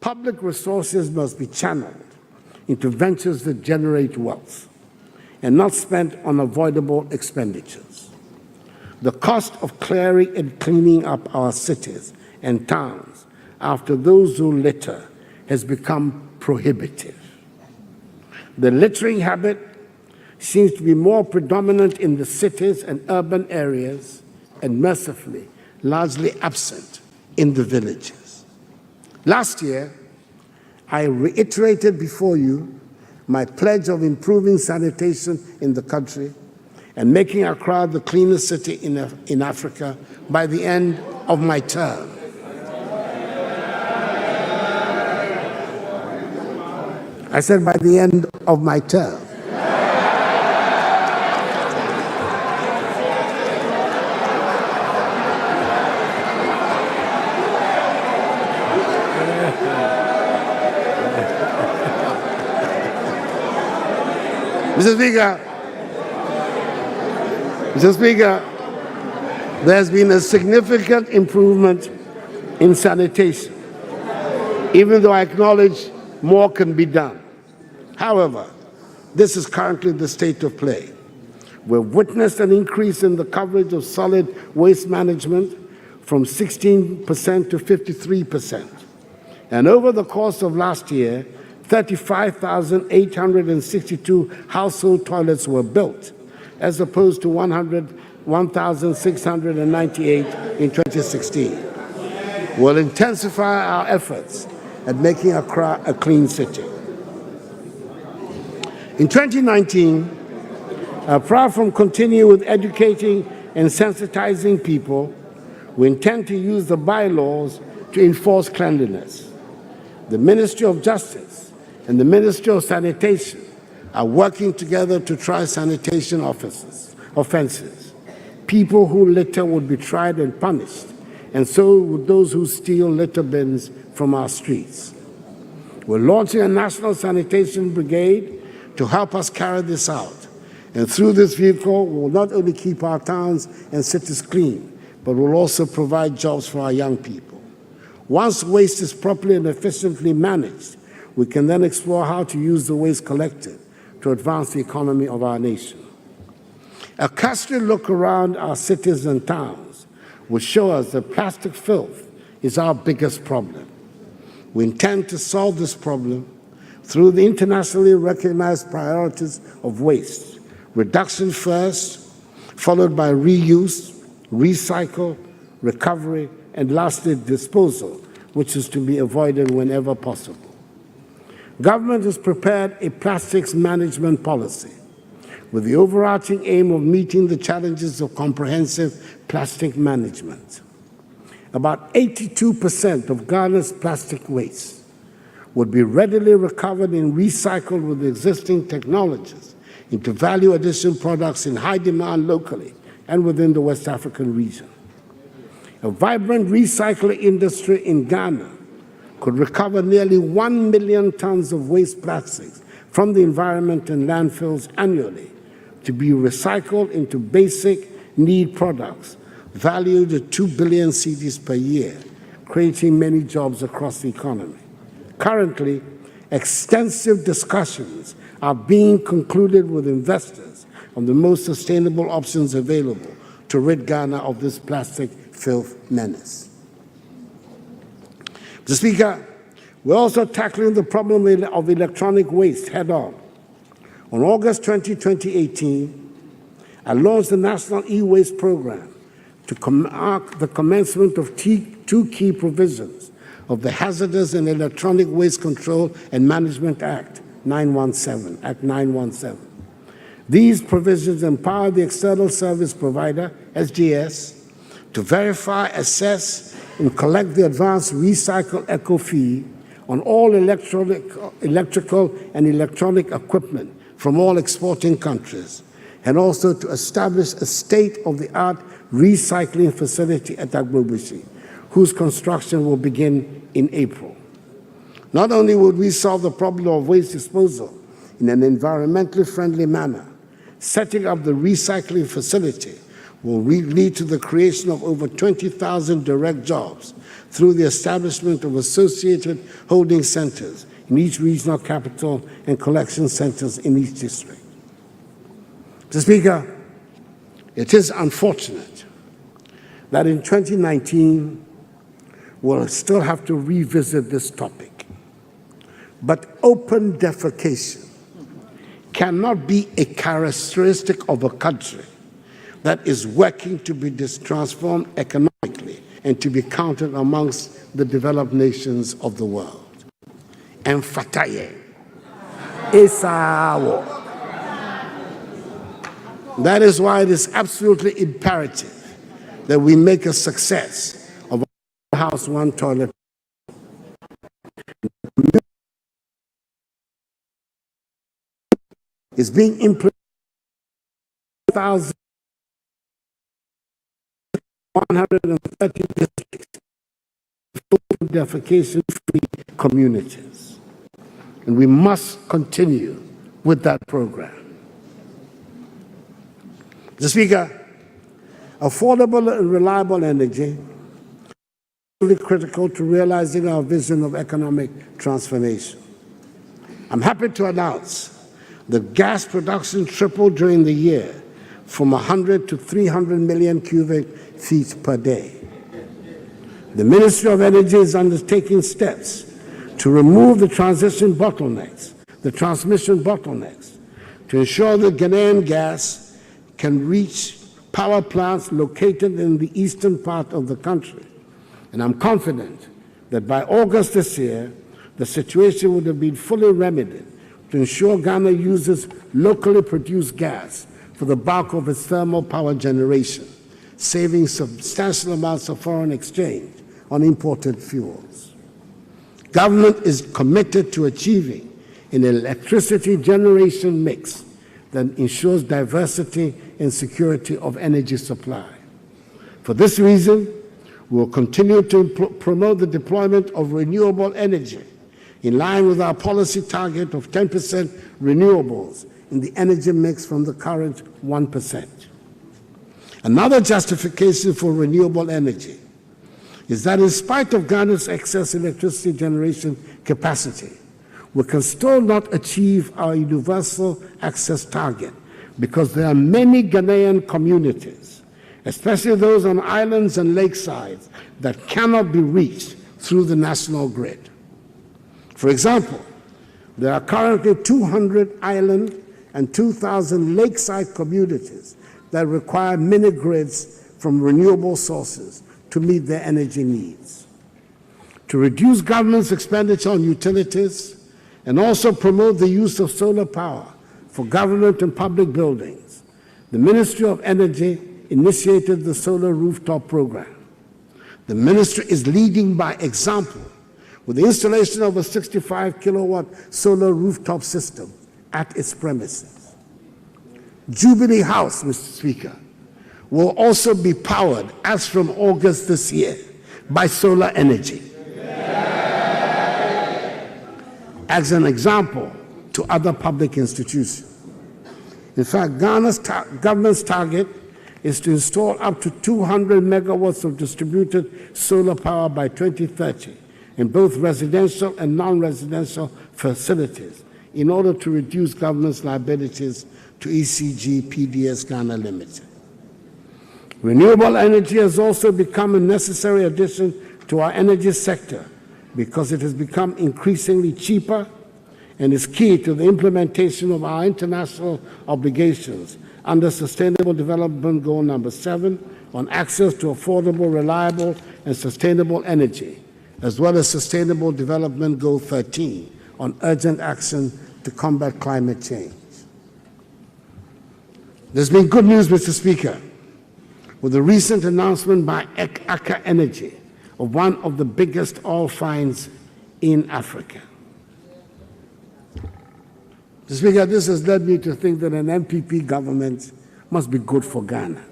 public resources must be channeled into ventures that generate wealth and not spent on avoidable expenditures. The cost of clearing and cleaning up our cities and towns after those who litter has become prohibitive. The littering habit seems to be more predominant in the cities and urban areas and, mercifully, largely absent in the villages. Last year, I reiterated before you my pledge of improving sanitation in the country and making Accra the cleanest city in Africa by the end of my term. I said by the end of my term. Mr. Speaker, there has been a significant improvement in sanitation, even though I acknowledge more can be done. However, this is currently the state of play. We've witnessed an increase in the coverage of solid waste management from 16% to 53%. And over the course of last year, 35,862 household toilets were built, as opposed to 1,698 in 2016. We'll intensify our efforts at making Accra a clean city. In 2019, apart from continuing with educating and sensitizing people, we intend to use the bylaws to enforce cleanliness. The Ministry of Justice and the Ministry of Sanitation are working together to try sanitation offenses. People who litter would be tried and punished, and so would those who steal litter bins from our streets. We're launching a national sanitation brigade to help us carry this out. And through this vehicle, we will not only keep our towns and cities clean, but will also provide jobs for our young people. Once waste is properly and efficiently managed, we can then explore how to use the waste collected to advance the economy of our nation. A cursory look around our cities and towns will show us that plastic filth is our biggest problem. We intend to solve this problem through the internationally recognized priorities of waste: reduction first, followed by reuse, recycle, recovery, and lastly, disposal, which is to be avoided whenever possible. Government has prepared a plastics management policy with the overarching aim of meeting the challenges of comprehensive plastic management. About 82% of Ghana's plastic waste would be readily recovered and recycled with existing technologies into value addition products in high demand locally and within the West African region. A vibrant recycling industry in Ghana could recover nearly 1 million tons of waste plastics from the environment and landfills annually to be recycled into basic need products valued at 2 billion cedis per year, creating many jobs across the economy. Currently, extensive discussions are being concluded with investors on the most sustainable options available to rid Ghana of this plastic filth menace. Mr. Speaker, we're also tackling the problem of electronic waste head-on. On August 20, 2018, I launched the National E-Waste Program to mark the commencement of two key provisions of the Hazardous and Electronic Waste Control and Management Act 917. These provisions empower the external service provider, SGS, to verify, assess, and collect the advanced recycle eco fee on all electrical and electronic equipment from all exporting countries, and also to establish a state-of-the-art recycling facility at Agbobushi, whose construction will begin in April. Not only would we solve the problem of waste disposal in an environmentally friendly manner, setting up the recycling facility will lead to the creation of over 20,000 direct jobs through the establishment of associated holding centers in each regional capital and collection centers in each district. Mr. Speaker, it is unfortunate that in 2019, we'll still have to revisit this topic. But open defecation cannot be a characteristic of a country that is working to be transformed economically and to be counted amongst the developed nations of the world. Emphataye. Esawo. That is why it is absolutely imperative that we make a success of one house, one toilet. It's being implemented in 130 districts, defecation-free communities. And we must continue with that program. Mr. Speaker, affordable and reliable energy is critical to realizing our vision of economic transformation. I'm happy to announce that gas production tripled during the year from 100 to 300 million cubic feet per day. The Ministry of Energy is undertaking steps to remove the transmission bottlenecks, to ensure that Ghanaian gas can reach power plants located in the eastern part of the country. And I'm confident that by August this year, the situation would have been fully remedied to ensure Ghana uses locally produced gas for the bulk of its thermal power generation, saving substantial amounts of foreign exchange on imported fuels. Government is committed to achieving an electricity generation mix that ensures diversity and security of energy supply. For this reason, we will continue to promote the deployment of renewable energy in line with our policy target of 10% renewables in the energy mix from the current 1%. Another justification for renewable energy is that in spite of Ghana's excess electricity generation capacity, we can still not achieve our universal access target because there are many Ghanaian communities, especially those on islands and lakesides, that cannot be reached through the national grid. For example, there are currently 200 island and 2,000 lakeside communities that require mini-grids from renewable sources to meet their energy needs. To reduce government's expenditure on utilities and also promote the use of solar power for government and public buildings, the Ministry of Energy initiated the Solar Rooftop Program. The ministry is leading by example with the installation of a 65-kilowatt solar rooftop system at its premises. Jubilee House, Mr. Speaker, will also be powered, as from August this year, by solar energy. As an example to other public institutions. In fact, Ghana's government's target is to install up to 200 megawatts of distributed solar power by 2030 in both residential and non-residential facilities in order to reduce government's liabilities to ECG PDS Ghana Limited. Renewable energy has also become a necessary addition to our energy sector because it has become increasingly cheaper and is key to the implementation of our international obligations under Sustainable Development Goal number 7 on access to affordable, reliable, and sustainable energy, as well as Sustainable Development Goal 13 on urgent action to combat climate change. There's been good news, Mr. Speaker, with the recent announcement by Aker Energy of one of the biggest oil finds in Africa. Mr. Speaker, this has led me to think that an MPP government must be good for Ghana.